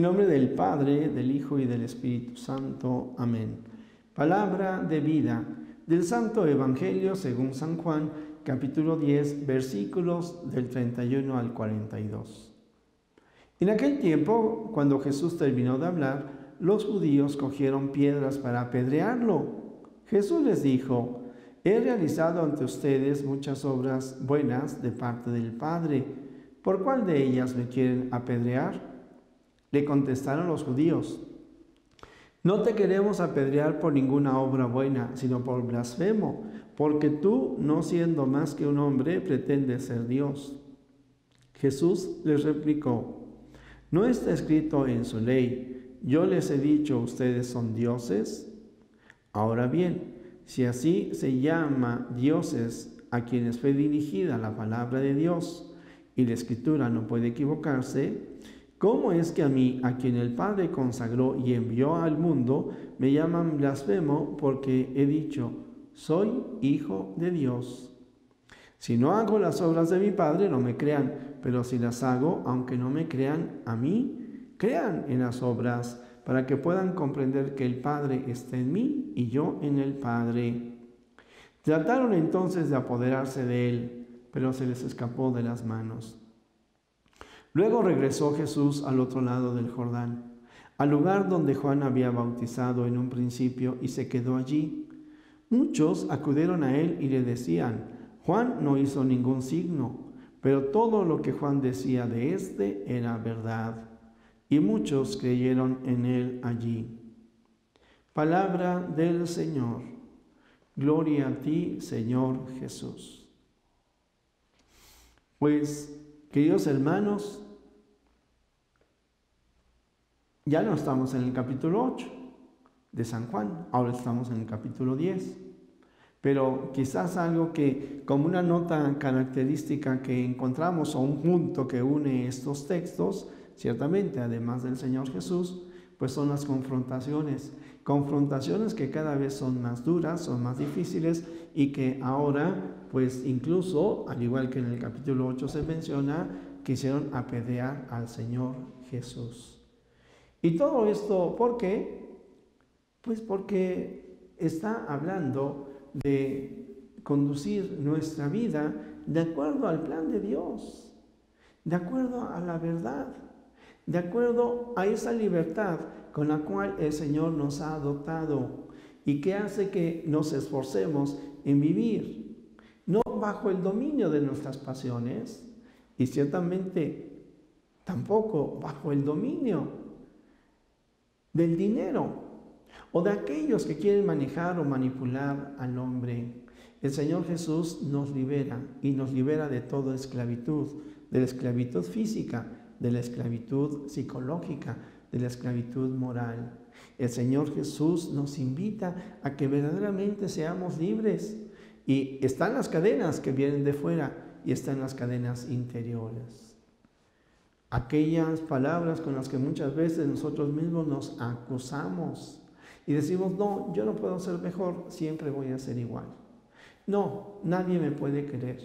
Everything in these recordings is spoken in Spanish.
nombre del Padre, del Hijo y del Espíritu Santo. Amén. Palabra de vida del Santo Evangelio según San Juan, capítulo 10, versículos del 31 al 42. En aquel tiempo, cuando Jesús terminó de hablar, los judíos cogieron piedras para apedrearlo. Jesús les dijo: he realizado ante ustedes muchas obras buenas de parte del Padre. ¿Por cuál de ellas me quieren apedrear? Le contestaron los judíos: no te queremos apedrear por ninguna obra buena, sino por blasfemo, porque tú, no siendo más que un hombre, pretendes ser Dios. Jesús les replicó: ¿no está escrito en su ley, yo les he dicho, ustedes son dioses? Ahora bien, si así se llama dioses a quienes fue dirigida la palabra de Dios, y la Escritura no puede equivocarse, ¿cómo es que a mí, a quien el Padre consagró y envió al mundo, me llaman blasfemo porque he dicho, soy hijo de Dios? Si no hago las obras de mi Padre, no me crean, pero si las hago, aunque no me crean a mí, crean en las obras, para que puedan comprender que el Padre está en mí y yo en el Padre. Trataron entonces de apoderarse de él, pero se les escapó de las manos. Luego regresó Jesús al otro lado del Jordán, al lugar donde Juan había bautizado en un principio, y se quedó allí. Muchos acudieron a él y le decían: Juan no hizo ningún signo, pero todo lo que Juan decía de éste era verdad. Y muchos creyeron en él allí. Palabra del Señor. Gloria a ti, Señor Jesús. Pues, queridos hermanos, ya no estamos en el capítulo 8 de San Juan, ahora estamos en el capítulo 10. Pero quizás algo que, como una nota característica que encontramos, o un punto que une estos textos, ciertamente, además del Señor Jesús, pues son las confrontaciones. Confrontaciones que cada vez son más duras, son más difíciles, y que ahora, pues incluso, al igual que en el capítulo 8 se menciona, quisieron apedrear al Señor Jesús. Y todo esto, ¿por qué? Pues porque está hablando de conducir nuestra vida de acuerdo al plan de Dios, de acuerdo a la verdad, de acuerdo a esa libertad con la cual el Señor nos ha dotado y que hace que nos esforcemos en vivir, no bajo el dominio de nuestras pasiones y ciertamente tampoco bajo el dominio del dinero o de aquellos que quieren manejar o manipular al hombre. El Señor Jesús nos libera, y nos libera de toda esclavitud, de la esclavitud física, de la esclavitud psicológica, de la esclavitud moral. El Señor Jesús nos invita a que verdaderamente seamos libres. Y están las cadenas que vienen de fuera y están las cadenas interiores. Aquellas palabras con las que muchas veces nosotros mismos nos acusamos y decimos: no, yo no puedo ser mejor, siempre voy a ser igual. No, nadie me puede querer.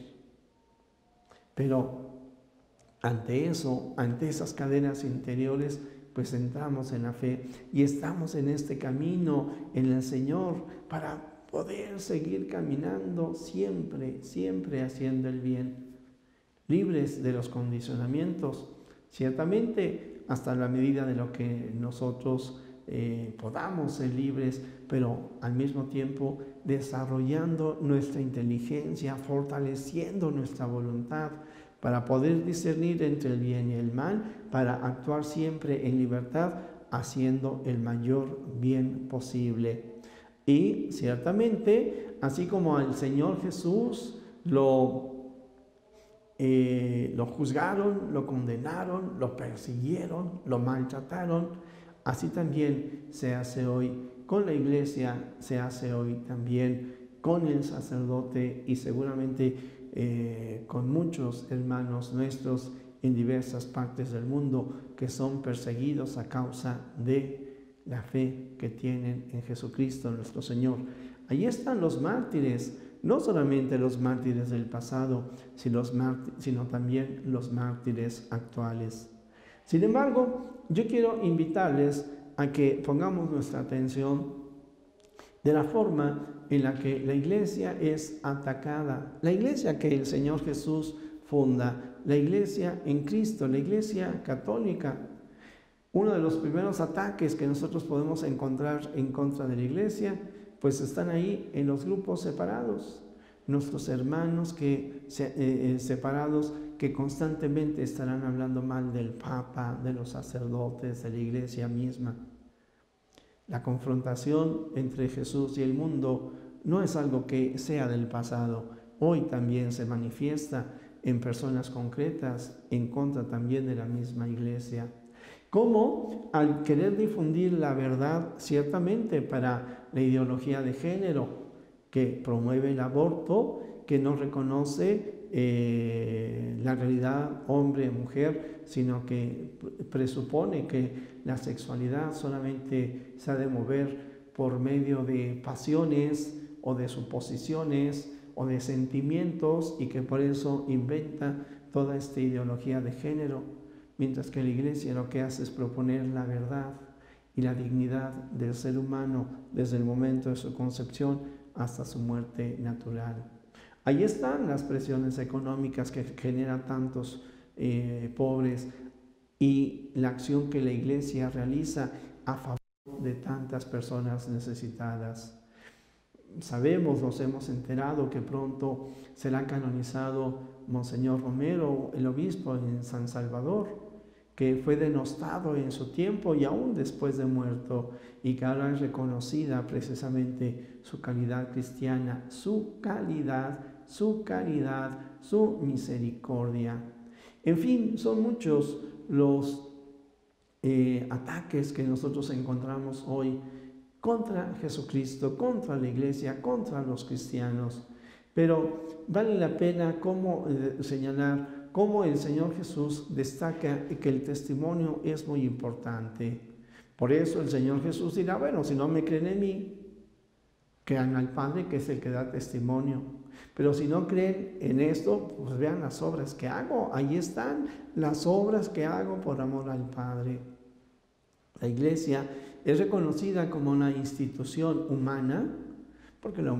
Pero ante eso, ante esas cadenas interiores, pues entramos en la fe y estamos en este camino en el Señor para poder seguir caminando siempre, siempre haciendo el bien, libres de los condicionamientos, ciertamente hasta la medida de lo que nosotros podamos ser libres, pero al mismo tiempo desarrollando nuestra inteligencia, fortaleciendo nuestra voluntad para poder discernir entre el bien y el mal, para actuar siempre en libertad, haciendo el mayor bien posible. Y ciertamente, así como al Señor Jesús lo juzgaron, lo condenaron, lo persiguieron, lo maltrataron, así también se hace hoy con la iglesia, se hace hoy también con el sacerdote y seguramente con muchos hermanos nuestros en diversas partes del mundo que son perseguidos a causa de la fe que tienen en Jesucristo nuestro Señor. Allí están los mártires, no solamente los mártires del pasado, sino también los mártires actuales. Sin embargo, yo quiero invitarles a que pongamos nuestra atención de la forma en la que la iglesia es atacada. La iglesia que el Señor Jesús funda, la iglesia en Cristo, la iglesia católica. Uno de los primeros ataques que nosotros podemos encontrar en contra de la iglesia, pues están ahí en los grupos separados. Nuestros hermanos separados que constantemente estarán hablando mal del Papa, de los sacerdotes, de la iglesia misma. La confrontación entre Jesús y el mundo no es algo que sea del pasado. Hoy también se manifiesta en personas concretas en contra también de la misma iglesia. Como al querer difundir la verdad ciertamente para la ideología de género, que promueve el aborto, que no reconoce la realidad hombre-mujer, sino que presupone que la sexualidad solamente se ha de mover por medio de pasiones o de suposiciones o de sentimientos, y que por eso inventa toda esta ideología de género, mientras que la iglesia lo que hace es proponer la verdad y la dignidad del ser humano desde el momento de su concepción hasta su muerte natural. Ahí están las presiones económicas que generan tantos pobres y la acción que la iglesia realiza a favor de tantas personas necesitadas. Sabemos, nos hemos enterado que pronto será canonizado Monseñor Romero, el obispo en San Salvador, que fue denostado en su tiempo y aún después de muerto, y que ahora es reconocida precisamente su calidad cristiana, su calidad, su caridad, su misericordia. En fin, son muchos los ataques que nosotros encontramos hoy contra Jesucristo, contra la iglesia, contra los cristianos. Pero vale la pena señalar cómo el Señor Jesús destaca que el testimonio es muy importante. Por eso el Señor Jesús dirá, bueno, si no me creen en mí, crean al Padre, que es el que da testimonio. Pero si no creen en esto, pues vean las obras que hago. Ahí están las obras que hago por amor al Padre. La iglesia es reconocida como una institución humana, porque la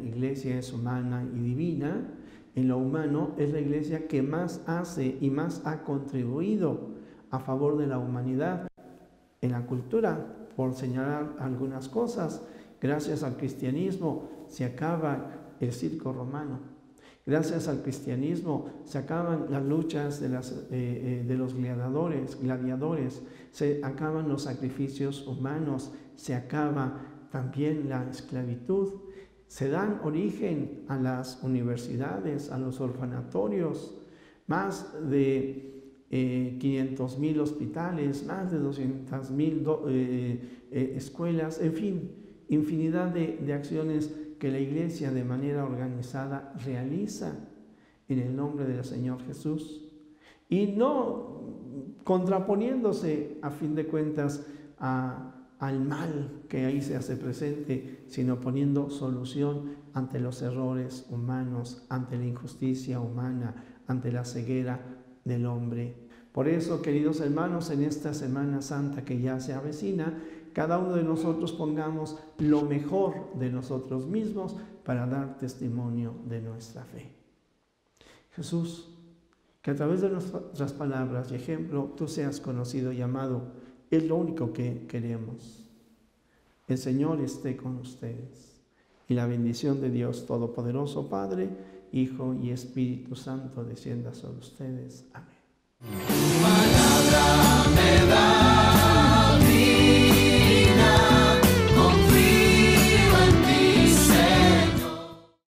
iglesia es humana y divina. En lo humano es la iglesia que más hace y más ha contribuido a favor de la humanidad. En la cultura, por señalar algunas cosas, gracias al cristianismo se acaba el circo romano. Gracias al cristianismo se acaban las luchas de los gladiadores, se acaban los sacrificios humanos, se acaba también la esclavitud. Se dan origen a las universidades, a los orfanatorios, más de 500,000 hospitales, más de 200,000 escuelas, en fin, infinidad de acciones que la iglesia de manera organizada realiza en el nombre del Señor Jesús. Y no contraponiéndose a fin de cuentas al mal que ahí se hace presente, sino poniendo solución ante los errores humanos, ante la injusticia humana, ante la ceguera del hombre. Por eso, queridos hermanos, en esta Semana Santa que ya se avecina, cada uno de nosotros pongamos lo mejor de nosotros mismos para dar testimonio de nuestra fe. Jesús, que a través de nuestras palabras y ejemplo tú seas conocido y amado, es lo único que queremos. El Señor esté con ustedes. Y la bendición de Dios Todopoderoso, Padre, Hijo y Espíritu Santo, descienda sobre ustedes. Amén.